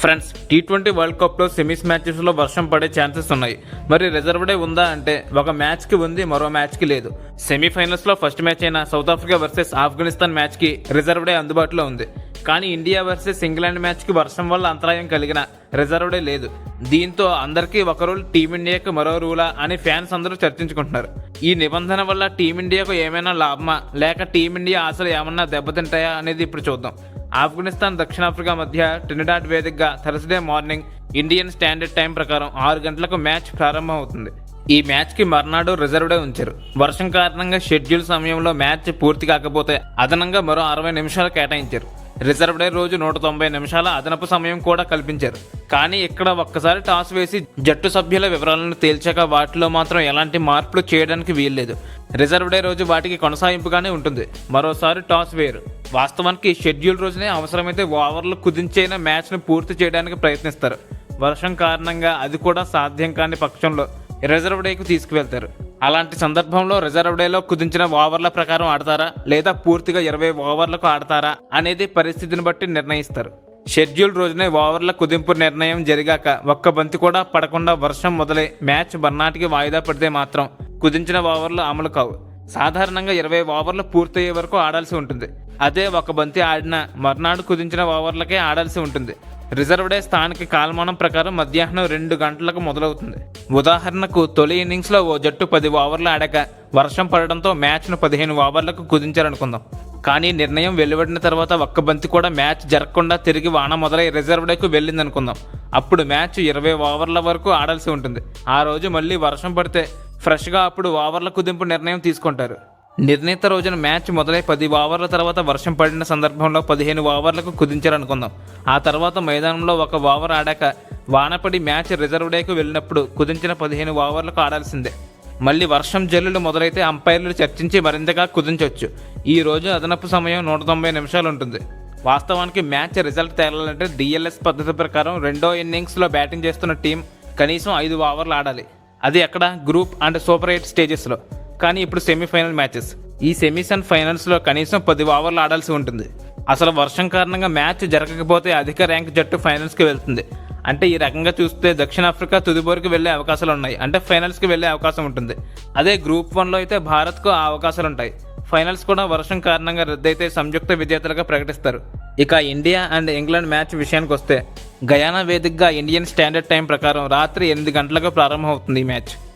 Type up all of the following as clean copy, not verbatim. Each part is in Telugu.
ఫ్రెండ్స్, టీ20 వరల్డ్ కప్లో సెమీస్ మ్యాచెస్లో వర్షం పడే ఛాన్సెస్ ఉన్నాయి. మరి రిజర్వ్ డే ఉందా అంటే ఒక మ్యాచ్కి ఉంది, మరో మ్యాచ్కి లేదు. సెమీఫైనల్స్లో ఫస్ట్ మ్యాచ్ అయిన సౌత్ ఆఫ్రికా వర్సెస్ ఆఫ్ఘనిస్తాన్ మ్యాచ్కి రిజర్వ్ డే అందుబాటులో ఉంది. కానీ ఇండియా వర్సెస్ ఇంగ్లాండ్ మ్యాచ్కి వర్షం వల్ల అంతరాయం కలిగిన రిజర్వ్ డే లేదు. దీంతో అందరికీ ఒక రూల్, టీమిండియాకి మరో రూలా అని ఫ్యాన్స్ అందరూ చర్చించుకుంటున్నారు. ఈ నిబంధన వల్ల టీమిండియాకు ఏమైనా లాభమా, లేక టీమిండియా ఆశలు ఏమన్నా దెబ్బతింటాయా అనేది ఇప్పుడు చూద్దాం. ఆఫ్ఘనిస్తాన్ దక్షిణాఫ్రికా మధ్య ట్రినిడాడ్ వేదికగా Thursday morning Indian standard time ప్రకారం 6 గంటలకు మ్యాచ్ ప్రారంభం అవుతుంది. ఈ మ్యాచ్కి మర్నాడు రిజర్వ్ డే ఉంచారు. వర్షం కారణంగా షెడ్యూల్ సమయంలో మ్యాచ్ పూర్తి కాకపోతే అదనంగా మరో 60 నిమిషాలు కేటాయించారు. రిజర్వ్ డే రోజు 190 నిమిషాల అదనపు సమయం కూడా కల్పించారు. కానీ ఇక్కడ ఒక్కసారి టాస్ వేసి జట్టు సభ్యుల వివరాలను తేల్చాక వాటిలో మాత్రం ఎలాంటి మార్పులు చేయడానికి వీల్లేదు. రిజర్వ్ డే రోజు వాటికి కొనసాగింపుగానే ఉంటుంది. మరోసారి టాస్ వేయరు. వాస్తవానికి షెడ్యూల్ రోజునే అవసరమైతే ఓవర్లు కుదించైన మ్యాచ్ను పూర్తి చేయడానికి ప్రయత్నిస్తారు. వర్షం కారణంగా అది కూడా సాధ్యం కాని పక్షంలో రిజర్వ్ డేకు తీసుకువెళ్తారు. అలాంటి సందర్భంలో రిజర్వ్ డేలో కుదించిన ఓవర్ల ప్రకారం ఆడతారా, లేదా పూర్తిగా 20 ఓవర్లకు ఆడతారా అనేది పరిస్థితిని బట్టి నిర్ణయిస్తారు. షెడ్యూల్ రోజునే ఓవర్ల కుదింపు నిర్ణయం జరిగాక ఒక్క బంతి కూడా పడకుండా వర్షం మొదలై మ్యాచ్ మర్నాటికి వాయిదా పడితే మాత్రం కుదించిన ఓవర్లు అమలు కావు. సాధారణంగా 20 ఓవర్లు పూర్తయ్యే వరకు ఆడాల్సి ఉంటుంది. అదే ఒక బంతి ఆడినా మర్నాడు కుదించిన ఓవర్లకే ఆడాల్సి ఉంటుంది. రిజర్వ్ డే స్థానిక కాలమానం ప్రకారం మధ్యాహ్నం 2 గంటలకు మొదలవుతుంది. ఉదాహరణకు తొలి ఇన్నింగ్స్లో ఓ జట్టు 10 ఓవర్లు ఆడాక వర్షం పడడంతో మ్యాచ్ను 15 ఓవర్లకు కుదించారనుకుందాం. కానీ నిర్ణయం వెలువడిన తర్వాత ఒక్క బంతి కూడా మ్యాచ్ జరగకుండా తిరిగి వాన మొదలై రిజర్వ్ డేకు వెళ్ళిందనుకుందాం. అప్పుడు మ్యాచ్ 20 ఓవర్ల వరకు ఆడాల్సి ఉంటుంది. ఆ రోజు మళ్ళీ వర్షం పడితే ఫ్రెష్గా అప్పుడు ఓవర్ల కుదింపు నిర్ణయం తీసుకుంటారు. నిర్ణీత రోజున మ్యాచ్ మొదలై 10 ఓవర్ల తర్వాత వర్షం పడిన సందర్భంలో 15 ఓవర్లకు కుదించారనుకుందాం. ఆ తర్వాత మైదానంలో 1 ఓవర్ ఆడాక వానపడి మ్యాచ్ రిజర్వ్ డేకు వెళ్ళినప్పుడు కుదించిన 15 ఓవర్లకు ఆడాల్సిందే. మళ్ళీ వర్షం జల్లులు మొదలైతే అంపైర్లు చర్చించి మరింతగా కుదించవచ్చు. ఈ రోజు అదనపు సమయం 190 నిమిషాలు ఉంటుంది. వాస్తవానికి మ్యాచ్ రిజల్ట్ తేలాలంటే డిఎల్ఎస్ పద్ధతి ప్రకారం రెండో ఇన్నింగ్స్లో బ్యాటింగ్ చేస్తున్న టీం కనీసం 5 ఓవర్లు ఆడాలి. అది ఎక్కడ? గ్రూప్ అండ్ సూపర్ 8 స్టేజెస్లో. కానీ ఇప్పుడు సెమీఫైనల్ మ్యాచెస్. ఈ సెమీస్ అండ్ ఫైనల్స్లో కనీసం 10 ఓవర్లు ఆడాల్సి ఉంటుంది. అసలు వర్షం కారణంగా మ్యాచ్ జరగకపోతే అధిక ర్యాంక్ జట్టు ఫైనల్స్కి వెళ్తుంది. అంటే ఈ రకంగా చూస్తే దక్షిణాఫ్రికా తుదిబోరుకి వెళ్లే అవకాశాలు ఉన్నాయి. అంటే ఫైనల్స్కి వెళ్లే అవకాశం ఉంటుంది. అదే గ్రూప్ 1లో అయితే భారత్కు ఆ అవకాశాలు ఉంటాయి. ఫైనల్స్ కూడా వర్షం కారణంగా రద్దయితే సంయుక్త విజేతలుగా ప్రకటిస్తారు. ఇక ఇండియా అండ్ ఇంగ్లాండ్ మ్యాచ్ విషయానికి వస్తే గయానా వేదికగా ఇండియన్ స్టాండర్డ్ టైం ప్రకారం రాత్రి 8 గంటలకు ప్రారంభమవుతుంది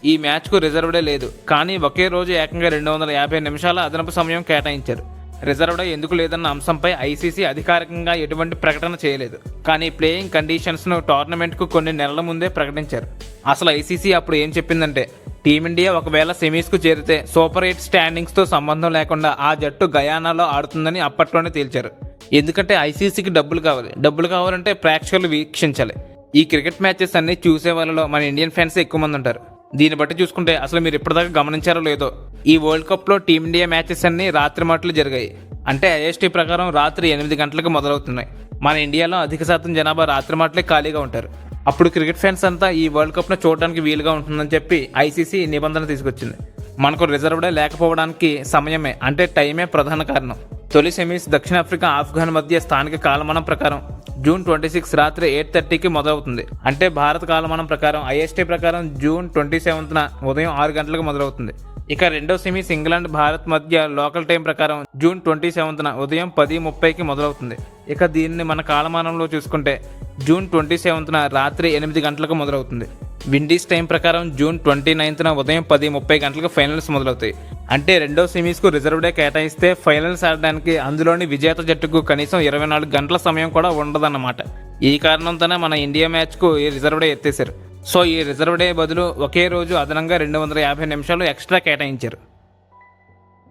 ఈ మ్యాచ్కు రిజర్వ్ డే లేదు. కానీ ఒకే రోజు ఏకంగా 250 నిమిషాల అదనపు సమయం కేటాయించారు. రిజర్వ్ డే ఎందుకు లేదన్న అంశంపై ఐసీసీ అధికారికంగా ఎటువంటి ప్రకటన చేయలేదు. కానీ ప్లేయింగ్ కండిషన్స్ను టోర్నమెంట్కు కొన్ని నెలల ముందే ప్రకటించారు. అసలు ఐసీసీ అప్పుడు ఏం చెప్పిందంటే, టీమిండియా ఒకవేళ సెమీస్కు చేరితే సూపర్ 8 స్టాండింగ్స్తో సంబంధం లేకుండా ఆ జట్టు గయానాలో ఆడుతుందని అప్పట్లోనే తేల్చారు. ఎందుకంటే ఐసీసీకి డబ్బులు కావాలంటే ప్రేక్షకులు వీక్షించాలి. ఈ క్రికెట్ మ్యాచెస్ అన్ని చూసే వాళ్ళలో మన ఇండియన్ ఫ్యాన్స్ ఎక్కువ మంది ఉంటారు. దీన్ని బట్టి చూసుకుంటే అసలు మీరు ఇప్పటిదాకా గమనించారో లేదో, ఈ వరల్డ్ కప్లో టీమిండియా మ్యాచెస్ అన్ని రాత్రి మాటలు జరిగాయి. అంటే ఐఎస్టీ ప్రకారం రాత్రి 8 గంటలకు మొదలవుతున్నాయి. మన ఇండియాలో అధిక శాతం జనాభా రాత్రి మాటలే ఖాళీగా ఉంటారు. అప్పుడు క్రికెట్ ఫ్యాన్స్ అంతా ఈ వరల్డ్ కప్ను చూడడానికి వీలుగా ఉంటుందని చెప్పి ఐసీసీ నిబంధన తీసుకొచ్చింది. మనకు రిజర్వ్ డే లేకపోవడానికి సమయమే, అంటే టైమే ప్రధాన కారణం. తొలి సెమీస్ దక్షిణాఫ్రికా ఆఫ్ఘన్ మధ్య స్థానిక కాలమానం ప్రకారం జూన్ 26 రాత్రి 8:30కి మొదలవుతుంది. అంటే భారత కాలమానం ప్రకారం ఐఎస్టీ ప్రకారం జూన్ 27న ఉదయం 6 గంటలకు మొదలవుతుంది. ఇక రెండో సెమీస్ ఇంగ్లాండ్ భారత్ మధ్య లోకల్ టైం ప్రకారం జూన్ 27న ఉదయం 10:30కి మొదలవుతుంది. ఇక దీన్ని మన కాలమానంలో చూసుకుంటే జూన్ 27న రాత్రి 8 గంటలకు మొదలవుతుంది. విండీస్ టైం ప్రకారం జూన్ 29న ఉదయం 10:30 గంటలకు ఫైనల్స్ మొదలవుతాయి. అంటే రెండో సెమీస్కు రిజర్వ్ డే కేటాయిస్తే ఫైనల్స్ ఆడడానికి అందులోని విజేత జట్టుకు కనీసం 24 గంటల సమయం కూడా ఉండదన్నమాట. ఈ కారణంతోనే మన ఇండియా మ్యాచ్కు ఈ రిజర్వ్ డే ఎత్తేశారు. సో ఈ రిజర్వ్ డే బదులు ఒకే రోజు అదనంగా 250 నిమిషాలు ఎక్స్ట్రా కేటాయించారు.